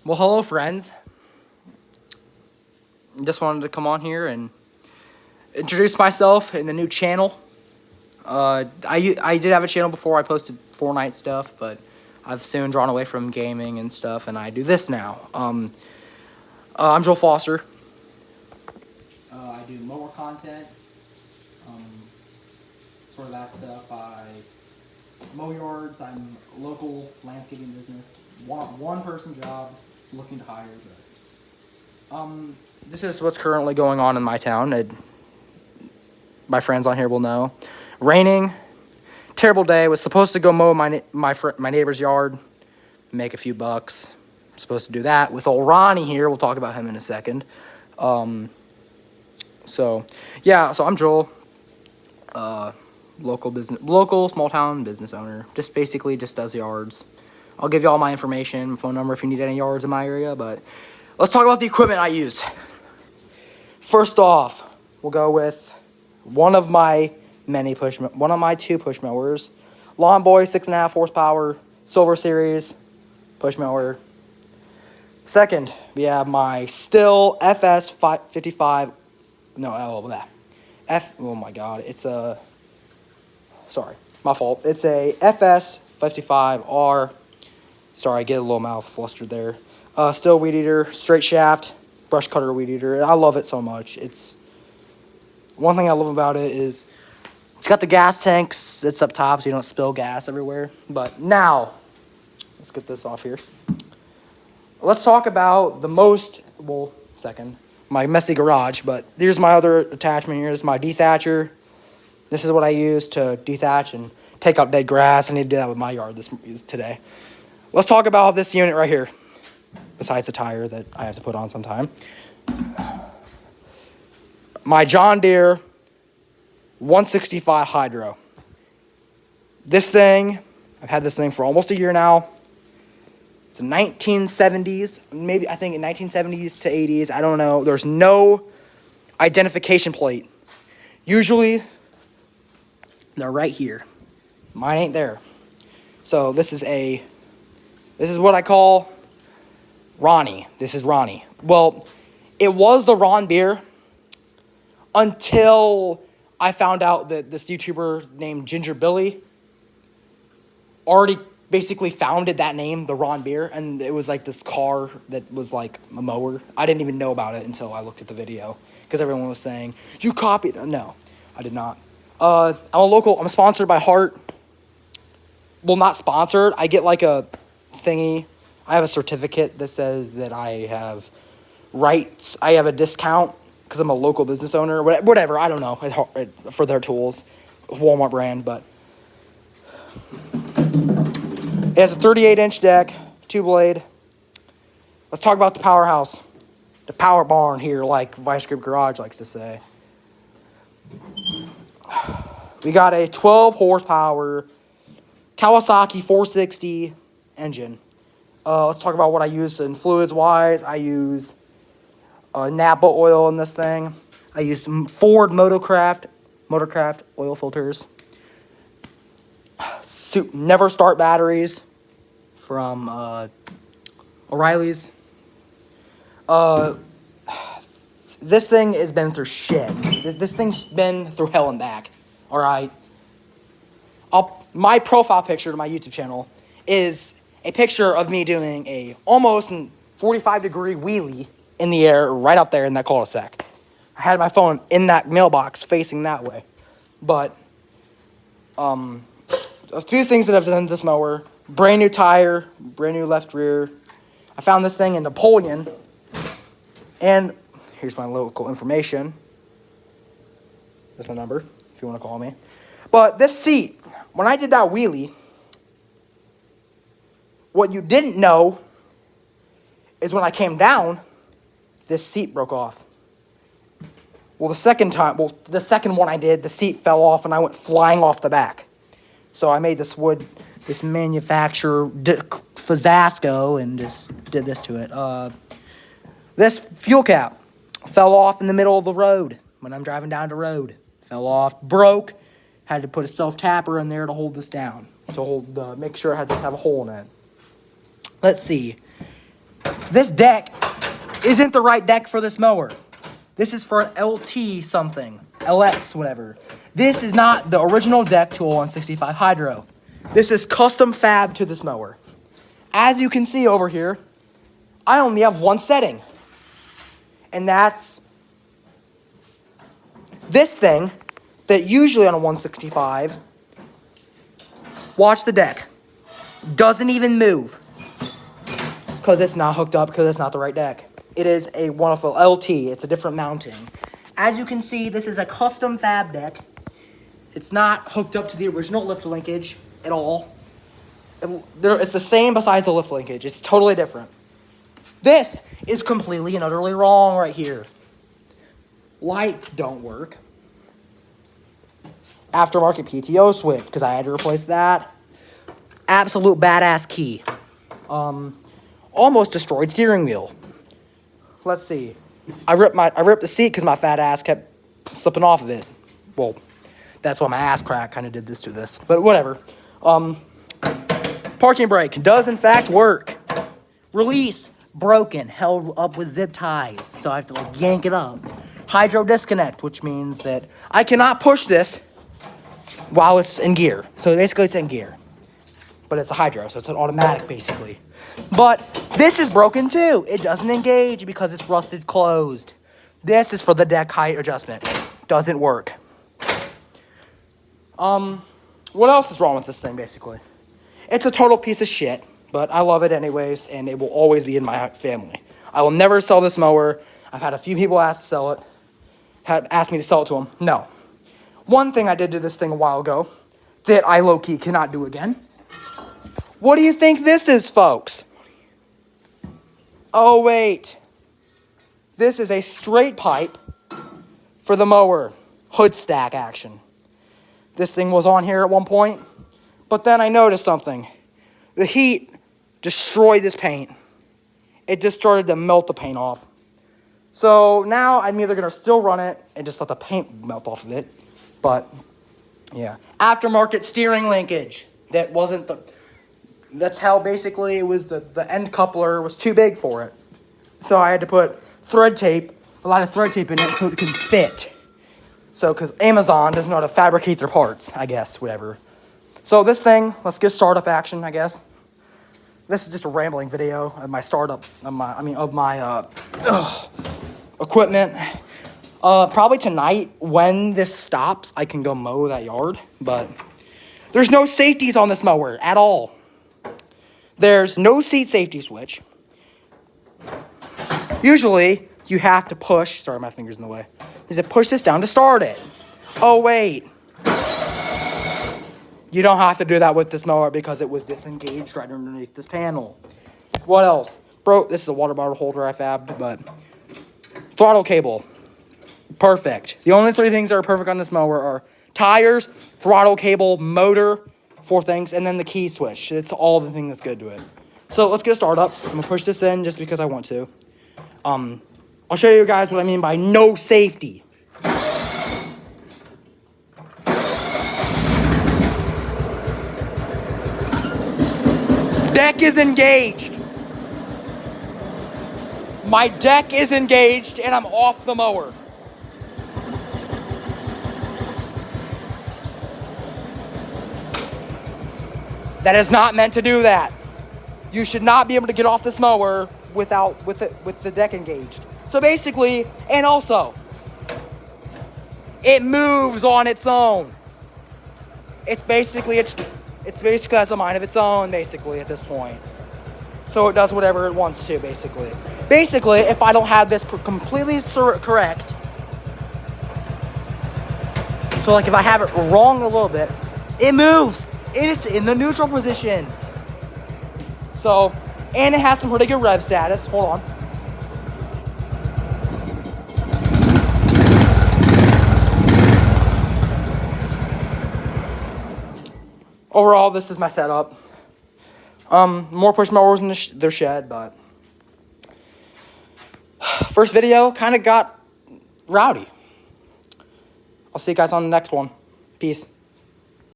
Well, hello, friends. Just wanted to come on here and introduce myself in the new channel. I did have a channel before. I posted Fortnite stuff, but I've soon drawn away from gaming and stuff, and I do this now. I'm Joel Foster. I do mower content, sort of that stuff. I mow yards. I'm a local landscaping business. One person job, looking to hire. But, this is what's currently going on in my town. My friends on here will know. Raining, terrible day. Was supposed to go mow my neighbor's yard, make a few bucks. Supposed to do that with old Ronnie here. We'll talk about him in a second. So I'm Joel. Local small town business owner. Just basically just does yards. I'll give you all my information, phone number if you need any yards in my area. But let's talk about the equipment I use. First off, we'll go with one of my two push mowers. Lawn Boy 6.5 horsepower, Silver Series push mower. Second, we have my Stihl FS 55. Oh my God, sorry, my fault. It's a FS 55R. Sorry, I get a little mouth flustered there. Stihl weed eater, straight shaft, brush cutter weed eater. I love it so much. It's one thing I love about it is it's got the gas tanks. It's up top so you don't spill gas everywhere. But now, let's get this off here. Let's talk about my messy garage. But here's my other attachment. Here's my dethatcher. This is what I use to dethatch and take out dead grass. I need to do that with my yard today. Let's talk about this unit right here. Besides the tire that I have to put on sometime. My John Deere 165 Hydro. This thing, I've had this thing for almost a year now. It's a 1970s, I think in 1970s to 80s. I don't know. There's no identification plate. Usually, they're right here. Mine ain't there. So this is what I call Ronnie. This is Ronnie. Well, it was the Ron Beer until I found out that this YouTuber named Ginger Billy already basically founded that name, the Ron Beer, and it was like this car that was like a mower. I didn't even know about it until I looked at the video because everyone was saying, you copied. No, I did not. I'm sponsored by Hart. Well, not sponsored. I get like a thingy. I have a certificate that says that I have rights. I have a discount because I'm a local business owner. Whatever. I don't know. For their tools. Walmart brand, but it has a 38-inch deck, 2-blade. Let's talk about the powerhouse. The power barn here, like Vice Grip Garage likes to say. We got a 12 horsepower Kawasaki 460 engine. Let's talk about what I use in fluids-wise. I use Napa oil in this thing. I use some Ford Motorcraft oil filters. Never Start batteries from O'Reilly's. This thing has been through shit. This thing's been through hell and back. All right. My profile picture to my YouTube channel is a picture of me doing a almost 45-degree wheelie in the air right up there in that cul-de-sac. I had my phone in that mailbox facing that way. But a few things that I've done to this mower. Brand new tire, brand new left rear. I found this thing in Napoleon. And here's my local information. There's my number if you want to call me. But this seat, when I did that wheelie, what you didn't know is when I came down, this seat broke off. Well, the second one I did, the seat fell off and I went flying off the back. So I made this manufacturer, Fazasco, and just did this to it. This fuel cap fell off in the middle of the road when I'm driving down the road. Fell off, broke. Had to put a self-tapper in there to hold this down. Make sure it had to have a hole in it. Let's see. This deck isn't the right deck for this mower. This is for an LT something, LX, whatever. This is not the original deck to a 165 Hydro. This is custom fab to this mower. As you can see over here, I only have one setting. And that's this thing that usually on a 165, watch the deck, doesn't even move. Because it's not hooked up, because it's not the right deck. It is a wonderful LT. It's a different mounting. As you can see, this is a custom fab deck. It's not hooked up to the original lift linkage at all. It's the same besides the lift linkage. It's totally different. This is completely and utterly wrong right here. Lights don't work. Aftermarket PTO switch, because I had to replace that. Absolute badass key. Almost destroyed steering wheel. Let's see. I ripped the seat because my fat ass kept slipping off of it. Well, that's why my ass crack kind of did this to this. But whatever. Parking brake does in fact work. Release broken, held up with zip ties, so I have to like yank it up. Hydro disconnect, which means that I cannot push this while it's in gear. So basically it's in gear. But it's a hydro, so it's an automatic basically. But this is broken too. It doesn't engage because it's rusted closed. This is for the deck height adjustment. Doesn't work. What else is wrong with this thing basically? It's a total piece of shit, but I love it anyways, and it will always be in my family. I will never sell this mower. I've had a few people ask to sell it. Asked me to sell it to them. No. One thing I did to this thing a while ago that I low-key cannot do again. What do you think this is, folks? Oh, wait. This is a straight pipe for the mower. Hood stack action. This thing was on here at one point, but then I noticed something. The heat destroyed this paint. It just started to melt the paint off. So now I'm either going to still run it and just let the paint melt off of it. But, yeah. Aftermarket steering linkage. That wasn't the... That's how basically it was the end coupler was too big for it. So I had to put thread tape, a lot of thread tape in it so it could fit. So, because Amazon doesn't know how to fabricate their parts, I guess, whatever. So this thing, let's get startup action, I guess. This is just a rambling video of my startup, of my equipment. Probably tonight, when this stops, I can go mow that yard. But there's no safeties on this mower at all. There's no seat safety switch. Usually, you have to push. Sorry, my finger's in the way. You have to push this down to start it. Oh, wait. You don't have to do that with this mower because it was disengaged right underneath this panel. What else? Bro, this is a water bottle holder I fabbed, but... Throttle cable. Perfect. The only three things that are perfect on this mower are tires, throttle cable, motor, 4 things, and then the key switch. It's all the thing that's good to it. So let's get a start up. I'm gonna push this in just because I want to. I'll show you guys what I mean by no safety. Deck is engaged. My deck is engaged and I'm off the mower. That is not meant to do that. You should not be able to get off this mower with the deck engaged. So basically, and also, it moves on its own. It's basically has a mind of its own, basically, at this point. So it does whatever it wants to, basically. Basically, if I don't have this completely correct, so like if I have it wrong a little bit, it moves. It's in the neutral position. So, and it has some pretty good rev status. Hold on. Overall, this is my setup. More push mowers in their shed, but first video kind of got rowdy. I'll see you guys on the next one. Peace.